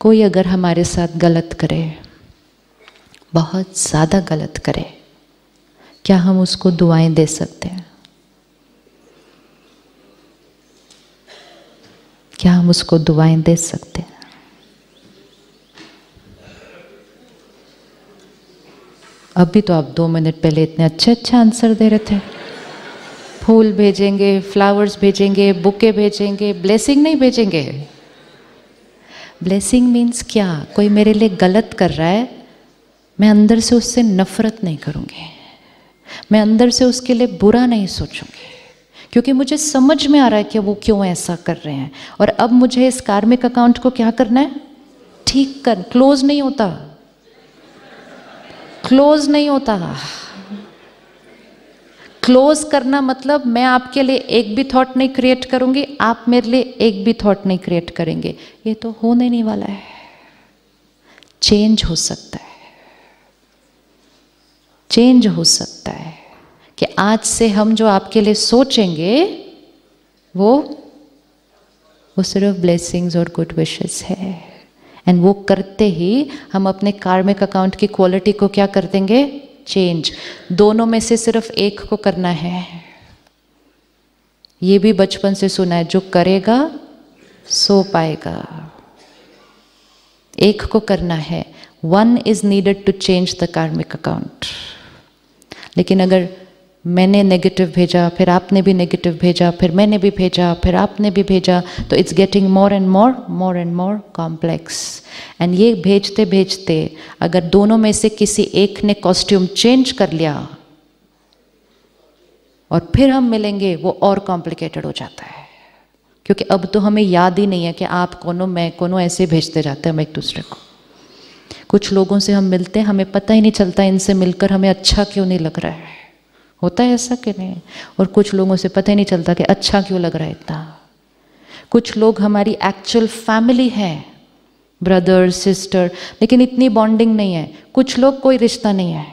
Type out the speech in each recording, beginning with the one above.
कोई अगर हमारे साथ गलत करे, बहुत ज़्यादा गलत करे, क्या हम उसको दुआएं दे सकते हैं? क्या हम उसको दुआएं दे सकते हैं? अभी तो आप 2 मिनट पहले इतने अच्छे अच्छे आंसर दे रहे थे। फूल भेजेंगे, फ्लावर्स भेजेंगे, बुके भेजेंगे, ब्लेसिंग नहीं भेजेंगे। ब्लेसिंग मीन्स क्या? कोई मेरे लिए गलत कर रहा है, मैं अंदर से उससे नफरत नहीं करूँगी, मैं अंदर से उसके लिए बुरा नहीं सोचूंगी, क्योंकि मुझे समझ में आ रहा है कि वो क्यों ऐसा कर रहे हैं। और अब मुझे इस कार्मिक अकाउंट को क्या करना है? ठीक कर। क्लोज नहीं होता, क्लोज नहीं होता। क्लोज करना मतलब मैं आपके लिए एक भी थॉट नहीं क्रिएट करूंगी, आप मेरे लिए एक भी थॉट नहीं क्रिएट करेंगे। ये तो होने नहीं वाला है। चेंज हो सकता है, चेंज हो सकता है कि आज से हम जो आपके लिए सोचेंगे वो सिर्फ ब्लेसिंग्स और गुड विशेस है। एंड वो करते ही हम अपने कार्मिक अकाउंट की क्वालिटी को क्या कर देंगे? चेंज। दोनों में से सिर्फ एक को करना है। ये भी बचपन से सुना है, जो करेगा सो पाएगा। एक को करना है। One is needed to change the karmic account. लेकिन अगर मैंने नेगेटिव भेजा, फिर आपने भी नेगेटिव भेजा, फिर मैंने भी भेजा, फिर आपने भी भेजा, तो it's getting more and more complex. And ये भेजते भेजते अगर दोनों में से किसी एक ने कॉस्ट्यूम चेंज कर लिया और फिर हम मिलेंगे, वो और कॉम्प्लिकेटेड हो जाता है। क्योंकि अब तो हमें याद ही नहीं है कि आप कौन हो, मैं कौन हूँ, ऐसे भेजते जाते हैं हम एक दूसरे को। कुछ लोगों से हम मिलते हैं, हमें पता ही नहीं चलता इनसे मिलकर हमें अच्छा क्यों नहीं लग रहा है। होता है ऐसा कि नहीं? और कुछ लोगों से पता ही नहीं चलता कि अच्छा क्यों लग रहा है इतना। कुछ लोग हमारी एक्चुअल फैमिली है, ब्रदर सिस्टर, लेकिन इतनी बॉन्डिंग नहीं है। कुछ लोग कोई रिश्ता नहीं है,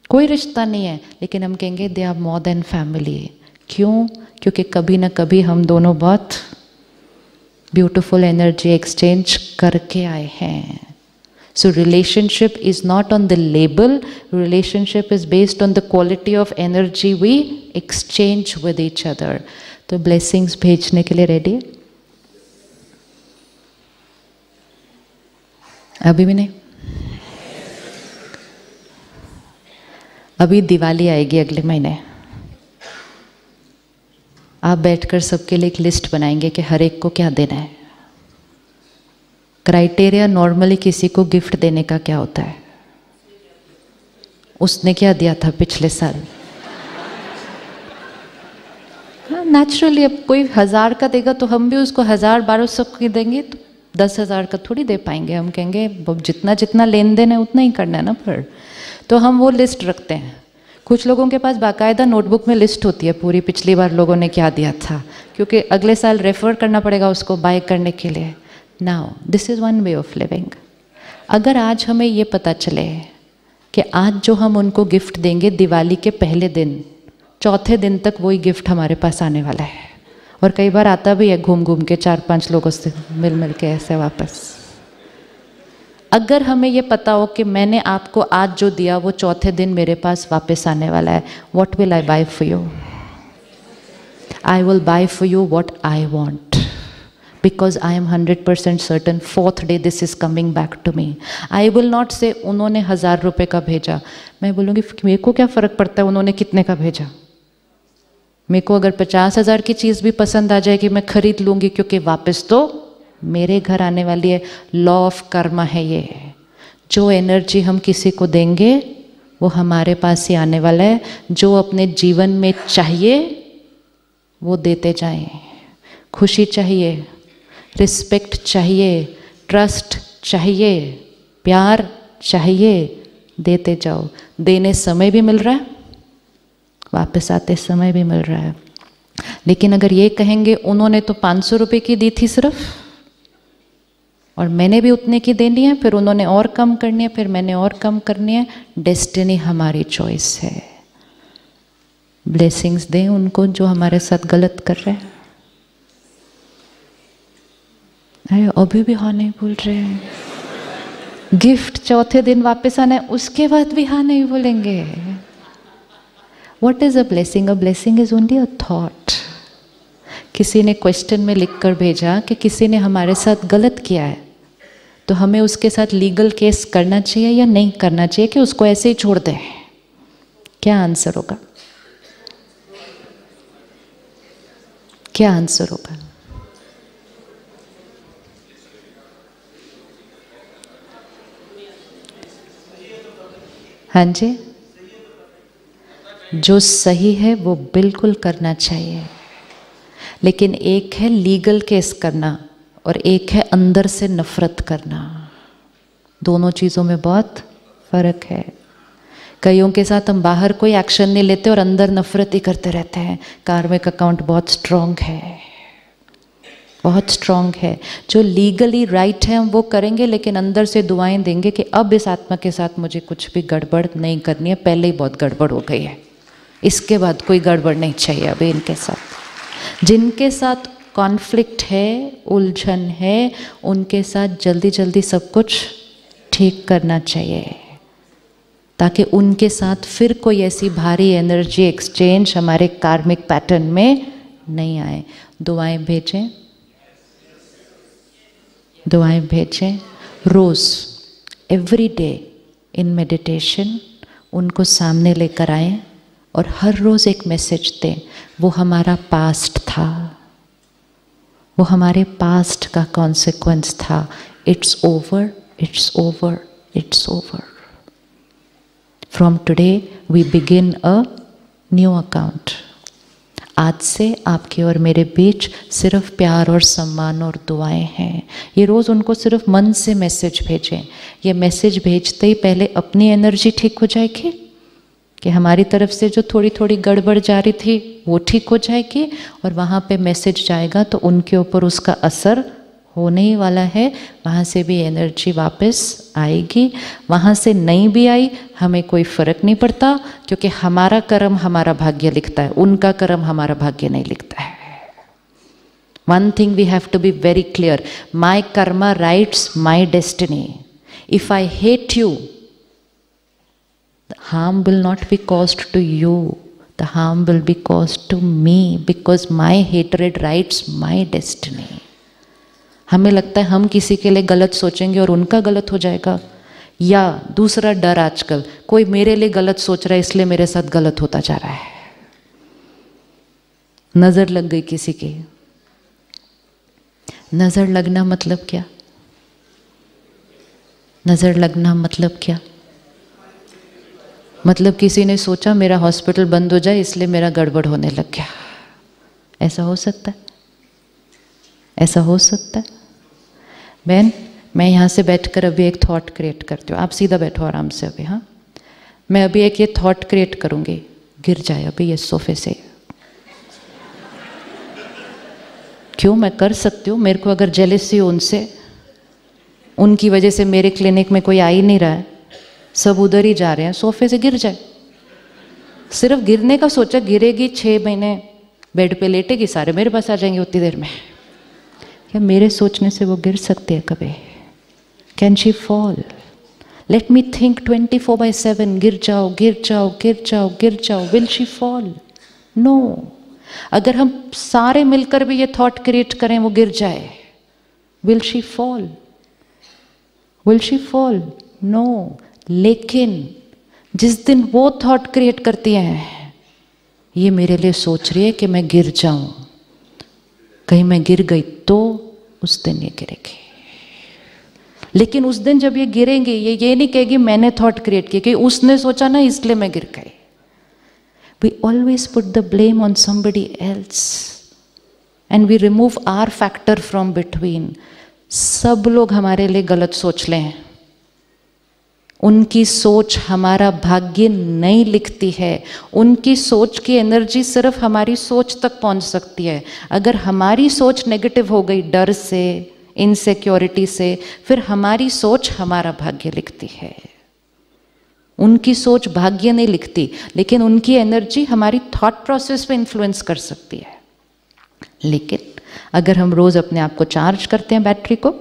कोई रिश्ता नहीं है, लेकिन हम कहेंगे they are more than family. क्यों? क्योंकि कभी ना कभी हम दोनों बहुत ब्यूटीफुल एनर्जी एक्सचेंज करके आए हैं। So relationship is not on the label, relationship is based on the quality of energy we exchange with each other. तो blessings भेजने के लिए ready? अभी भी नहीं? अभी दिवाली आएगी अगले महीने। आप बैठकर सबके लिए एक लिस्ट बनाएंगे कि हर एक को क्या देना है। क्राइटेरिया नॉर्मली किसी को गिफ्ट देने का क्या होता है? उसने क्या दिया था पिछले साल? हाँ, नेचुरली अब कोई 1000 का देगा तो हम भी उसको 1000-1200 की देंगे, तो 10,000 का थोड़ी दे पाएंगे। हम कहेंगे जितना जितना लेन देन है उतना ही करना है ना। पर तो हम वो लिस्ट रखते हैं। कुछ लोगों के पास बाकायदा नोटबुक में लिस्ट होती है पूरी, पिछली बार लोगों ने क्या दिया था, क्योंकि अगले साल रेफर करना पड़ेगा उसको बाय करने के लिए। Now, this is one way of living. अगर आज हमें ये पता चले कि आज जो हम उनको गिफ्ट देंगे दिवाली के पहले दिन, चौथे दिन तक वही गिफ्ट हमारे पास आने वाला है। और कई बार आता भी है घूम घूम के 4-5 लोगों से मिल के ऐसे वापस। अगर हमें ये पता हो कि मैंने आपको आज जो दिया वो चौथे दिन मेरे पास वापस आने वाला है, what will I buy for you? I will buy for you what I want. Because I am 100% certain 4th day this is coming back to me. I will not say उन्होंने 1000 रुपये का भेजा। मैं बोलूँगी मेरे को क्या फ़र्क पड़ता है उन्होंने कितने का भेजा। मेरे को अगर 50,000 की चीज़ भी पसंद आ जाएगी मैं खरीद लूँगी, क्योंकि वापस तो मेरे घर आने वाली है। लॉ ऑफ कर्मा है ये। जो एनर्जी हम किसी को देंगे वो हमारे पास ही आने वाला है। जो अपने जीवन में चाहिए वो देते जाएं। खुशी चाहिए, रिस्पेक्ट चाहिए, ट्रस्ट चाहिए, प्यार चाहिए, देते जाओ। देने समय भी मिल रहा है, वापस आते समय भी मिल रहा है। लेकिन अगर ये कहेंगे उन्होंने तो 500 रुपये की दी थी सिर्फ, और मैंने भी उतने की देनी है, फिर उन्होंने और कम करनी है, फिर मैंने और कम करनी है। डेस्टिनी हमारी चॉइस है। ब्लेसिंग्स दें उनको जो हमारे साथ गलत कर रहे हैं। अरे अभी भी हाँ नहीं बोल रहे हैं। गिफ्ट चौथे दिन वापस आना है, उसके बाद भी हाँ नहीं बोलेंगे। What is a blessing? A blessing is only a thought. किसी ने क्वेश्चन में लिखकर भेजा कि किसी ने हमारे साथ गलत किया है, तो हमें उसके साथ लीगल केस करना चाहिए या नहीं करना चाहिए, कि उसको ऐसे ही छोड़ दें? क्या आंसर होगा? क्या आंसर होगा? हाँ जी, जो सही है वो बिल्कुल करना चाहिए, लेकिन एक है लीगल केस करना और एक है अंदर से नफरत करना। दोनों चीज़ों में बहुत फर्क है। कईयों के साथ हम बाहर कोई एक्शन नहीं लेते और अंदर नफरत ही करते रहते हैं। कार्मिक अकाउंट बहुत स्ट्रॉन्ग है, बहुत स्ट्रॉन्ग है। जो लीगली राइट है हम वो करेंगे, लेकिन अंदर से दुआएं देंगे कि अब इस आत्मा के साथ मुझे कुछ भी गड़बड़ नहीं करनी है, पहले ही बहुत गड़बड़ हो गई है, इसके बाद कोई गड़बड़ नहीं चाहिए अभी इनके साथ। जिनके साथ कॉन्फ्लिक्ट है, उलझन है, उनके साथ जल्दी जल्दी सब कुछ ठीक करना चाहिए, ताकि उनके साथ फिर कोई ऐसी भारी एनर्जी एक्सचेंज हमारे कार्मिक पैटर्न में नहीं आए। दुआएं भेजें, दुआएं भेजें रोज़, एवरी डे इन मेडिटेशन उनको सामने लेकर आएं और हर रोज़ एक मैसेज दें। वो हमारा पास्ट था, वो हमारे पास्ट का कॉन्सिक्वेंस था। It's over, it's over, it's over. From today we begin a new account. आज से आपके और मेरे बीच सिर्फ प्यार और सम्मान और दुआएं हैं। ये रोज़ उनको सिर्फ मन से मैसेज भेजें। ये मैसेज भेजते ही पहले अपनी एनर्जी ठीक हो जाएगी, कि हमारी तरफ से जो थोड़ी थोड़ी गड़बड़ जा रही थी वो ठीक हो जाएगी, और वहाँ पे मैसेज जाएगा तो उनके ऊपर उसका असर होने ही वाला है। वहाँ से भी एनर्जी वापस आएगी। वहाँ से नहीं भी आई हमें कोई फ़र्क नहीं पड़ता, क्योंकि हमारा कर्म हमारा भाग्य लिखता है, उनका कर्म हमारा भाग्य नहीं लिखता है। One thing we have to be very clear, my karma writes my destiny. If I hate you, the harm will not be caused to you, the harm will be caused to me, because my hatred writes my destiny. हमें लगता है हम किसी के लिए गलत सोचेंगे और उनका गलत हो जाएगा, या दूसरा डर आजकल, कोई मेरे लिए गलत सोच रहा है इसलिए मेरे साथ गलत होता जा रहा है। नज़र लग गई किसी की। नज़र लगना मतलब क्या? नज़र लगना मतलब क्या? मतलब किसी ने सोचा मेरा हॉस्पिटल बंद हो जाए इसलिए मेरा गड़बड़ होने लग गया। ऐसा हो सकता है? ऐसा हो सकता है? बहन, मैं यहाँ से बैठकर अभी एक थॉट क्रिएट करती हूँ। आप सीधा बैठो आराम से अभी। हाँ, मैं अभी एक ये थॉट क्रिएट करूँगी, गिर जाए अभी ये सोफे से। क्यों? मैं कर सकती हूँ। मेरे को अगर जेलसी हो उनसे, उनकी वजह से मेरे क्लिनिक में कोई आ ही नहीं रहा है, सब उधर ही जा रहे हैं, सोफे से गिर जाए। सिर्फ गिरने का सोचा, गिरेगी 6 महीने बेड पे लेटेगी, सारे मेरे पास आ जाएंगे उतनी देर में। क्या मेरे सोचने से वो गिर सकती है कभी? Can she fall? Let me think 24/7, गिर जाओ, गिर जाओ, गिर जाओ, गिर जाओ। Will she fall? नो। अगर हम सारे मिलकर भी ये थॉट क्रिएट करें वो गिर जाए, will she fall? Will she fall? No. लेकिन जिस दिन वो थॉट क्रिएट करती हैं, ये मेरे लिए सोच रही है कि मैं गिर जाऊं, कहीं मैं गिर गई तो, उस दिन ये गिरेगी। लेकिन उस दिन जब ये गिरेंगी, ये नहीं कहेगी मैंने थॉट क्रिएट किया, कि उसने सोचा ना इसलिए मैं गिर गई। We always put the blame on somebody else and we remove our factor from between. सब लोग हमारे लिए गलत सोच लें, उनकी सोच हमारा भाग्य नहीं लिखती है। उनकी सोच की एनर्जी सिर्फ हमारी सोच तक पहुंच सकती है। अगर हमारी सोच नेगेटिव हो गई डर से, इनसिक्योरिटी से, फिर हमारी सोच हमारा भाग्य लिखती है। उनकी सोच भाग्य नहीं लिखती, लेकिन उनकी एनर्जी हमारी थॉट प्रोसेस पे इन्फ्लुएंस कर सकती है। लेकिन अगर हम रोज़ अपने आप को चार्ज करते हैं, बैटरी को,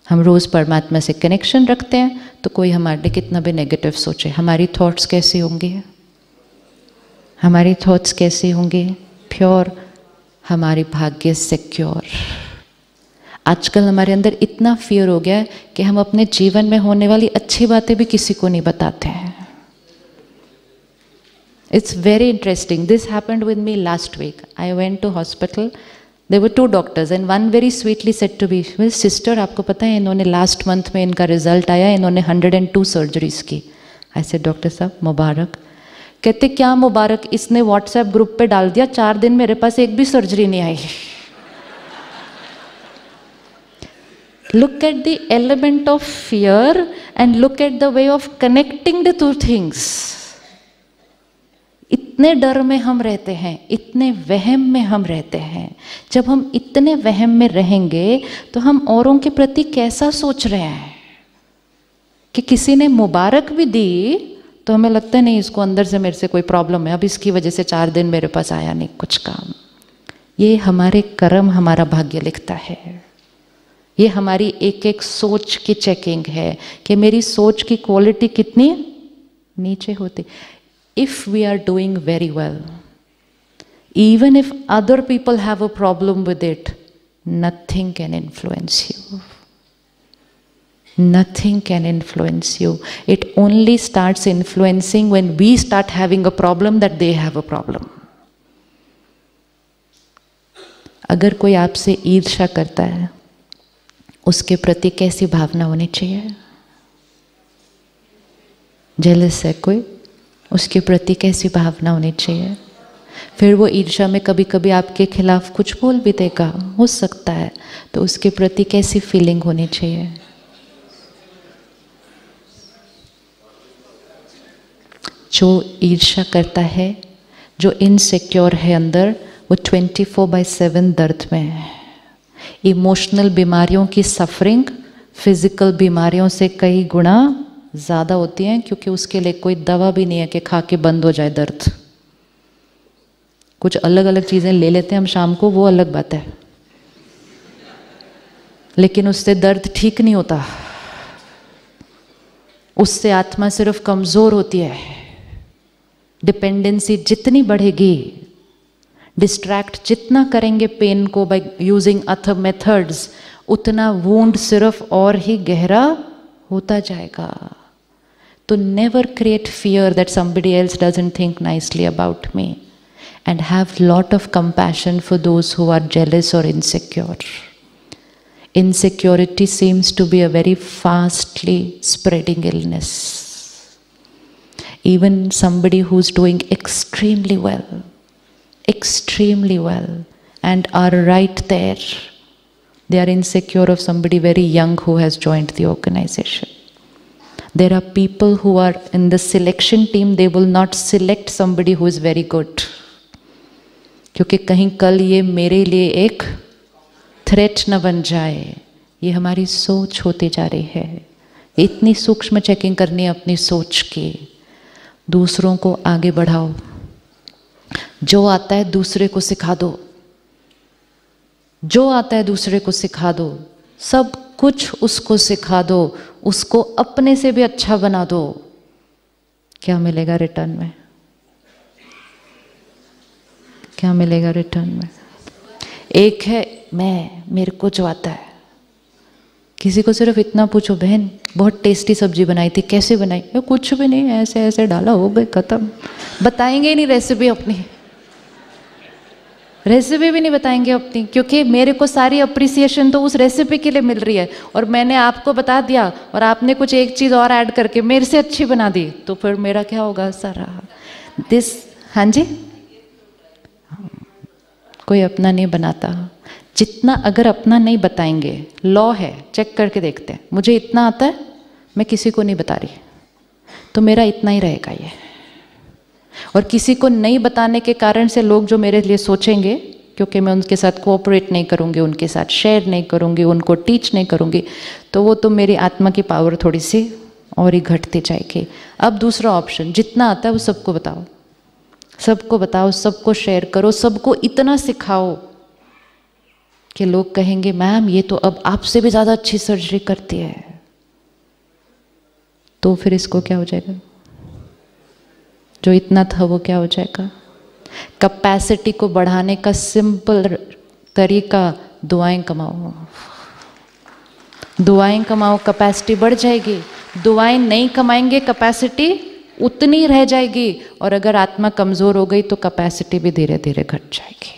हम रोज़ परमात्मा से कनेक्शन रखते हैं, तो कोई हमारे लिए कितना भी नेगेटिव सोचे, हमारी थॉट्स कैसी होंगी? हमारी थॉट्स कैसी होंगी? प्योर, हमारी भाग्य सिक्योर। आजकल हमारे अंदर इतना फियर हो गया है कि हम अपने जीवन में होने वाली अच्छी बातें भी किसी को नहीं बताते हैं। It's very interesting. This happened with me last week. I went to hospital. There were 2 doctors and one very sweetly said to me, "Well, sister, आपको पता है इन्होंने last month में इनका रिजल्ट आया, इन्होंने 102 सर्जरीज की." I said, "डॉक्टर साहब मुबारक." कहते, "क्या मुबारक, इसने व्हाट्सएप ग्रुप पे डाल दिया, 4 दिन मेरे पास एक भी सर्जरी नहीं आई." Look at the element of fear and look at the way of connecting the two things. इतने डर में हम रहते हैं, इतने वहम में हम रहते हैं। जब हम इतने वहम में रहेंगे तो हम औरों के प्रति कैसा सोच रहे हैं? कि किसी ने मुबारक भी दी तो हमें लगता है नहीं, इसको अंदर से मेरे से कोई प्रॉब्लम है, अब इसकी वजह से 4 दिन मेरे पास आया नहीं कुछ काम। ये हमारे कर्म हमारा भाग्य लिखता है। ये हमारी एक एक सोच की चेकिंग है कि मेरी सोच की क्वालिटी कितनी नीचे होती। If we are doing very well, even if other people have a problem with it, nothing can influence you. Nothing can influence you. It only starts influencing when we start having a problem that they have a problem. अगर कोई आपसे ईर्ष्या करता है, उसके प्रति कैसी भावना होनी चाहिए? जेलस है कोई, उसके प्रति कैसी भावना होनी चाहिए? फिर वो ईर्ष्या में कभी कभी आपके खिलाफ कुछ बोल भी देगा, हो सकता है, तो उसके प्रति कैसी फीलिंग होनी चाहिए? जो ईर्ष्या करता है, जो इनसिक्योर है अंदर, वो 24/7 दर्द में है। इमोशनल बीमारियों की सफरिंग फिजिकल बीमारियों से कई गुना ज़्यादा होती हैं, क्योंकि उसके लिए कोई दवा भी नहीं है कि खा के बंद हो जाए दर्द। कुछ अलग अलग चीज़ें ले लेते हैं हम शाम को, वो अलग बात है, लेकिन उससे दर्द ठीक नहीं होता। उससे आत्मा सिर्फ कमज़ोर होती है। डिपेंडेंसी जितनी बढ़ेगी, डिस्ट्रैक्ट जितना करेंगे पेन को बाय यूजिंग अदर मेथड्स, उतना वूंड सिर्फ और ही गहरा होता जाएगा। तो never create fear that somebody else doesn't think nicely about me, and have lot of compassion for those who are jealous or insecure. Insecurity seems to be a very fastly spreading illness. Even somebody who's doing extremely well, and are right there, they are insecure of somebody very young who has joined the organization. There are people who are in the selection team, they will not select somebody who is very good, क्योंकि कहीं कल ये मेरे लिए एक threat न बन जाए। ये हमारी सोच होती जा रही है। इतनी सूक्ष्म चेकिंग करनी है अपनी सोच की। दूसरों को आगे बढ़ाओ, जो आता है दूसरे को सिखा दो, जो आता है दूसरे को सिखा दो, सब कुछ उसको सिखा दो, उसको अपने से भी अच्छा बना दो। क्या मिलेगा रिटर्न में? क्या मिलेगा रिटर्न में? एक है मेरे को जो आता है। किसी को सिर्फ इतना पूछो, बहन बहुत टेस्टी सब्जी बनाई थी, कैसे बनाई? कुछ भी नहीं, ऐसे ऐसे डाला, हो गए, खत्म। बताएंगे ही नहीं रेसिपी अपनी, रेसिपी भी नहीं बताएंगे अपनी, क्योंकि मेरे को सारी अप्रिसिएशन तो उस रेसिपी के लिए मिल रही है, और मैंने आपको बता दिया और आपने कुछ एक चीज़ और ऐड करके मेरे से अच्छी बना दी, तो फिर मेरा क्या होगा सारा दिस। हाँ जी, कोई अपना नहीं बनाता। जितना अगर अपना नहीं बताएंगे, लॉ है, चेक करके देखते हैं, मुझे इतना आता है, मैं किसी को नहीं बता रही, तो मेरा इतना ही रहेगा ये। और किसी को नहीं बताने के कारण से लोग जो मेरे लिए सोचेंगे, क्योंकि मैं उनके साथ कोऑपरेट नहीं करूँगी, उनके साथ शेयर नहीं करूँगी, उनको टीच नहीं करूँगी, तो वो तो मेरी आत्मा की पावर थोड़ी सी और ही घटती जाएगी। अब दूसरा ऑप्शन, जितना आता है वो सबको बताओ, सबको बताओ, सबको शेयर करो, सबको इतना सिखाओ कि लोग कहेंगे मैम ये तो अब आपसे भी ज़्यादा अच्छी सर्जरी करती है, तो फिर इसको क्या हो जाएगा? जो इतना था वो क्या हो जाएगा? कैपेसिटी को बढ़ाने का सिंपल तरीका दुआएं कमाओ। दुआएं कमाओ, कैपेसिटी बढ़ जाएगी। दुआएं नहीं कमाएंगे, कैपेसिटी उतनी रह जाएगी। और अगर आत्मा कमज़ोर हो गई तो कैपेसिटी भी धीरे धीरे घट जाएगी।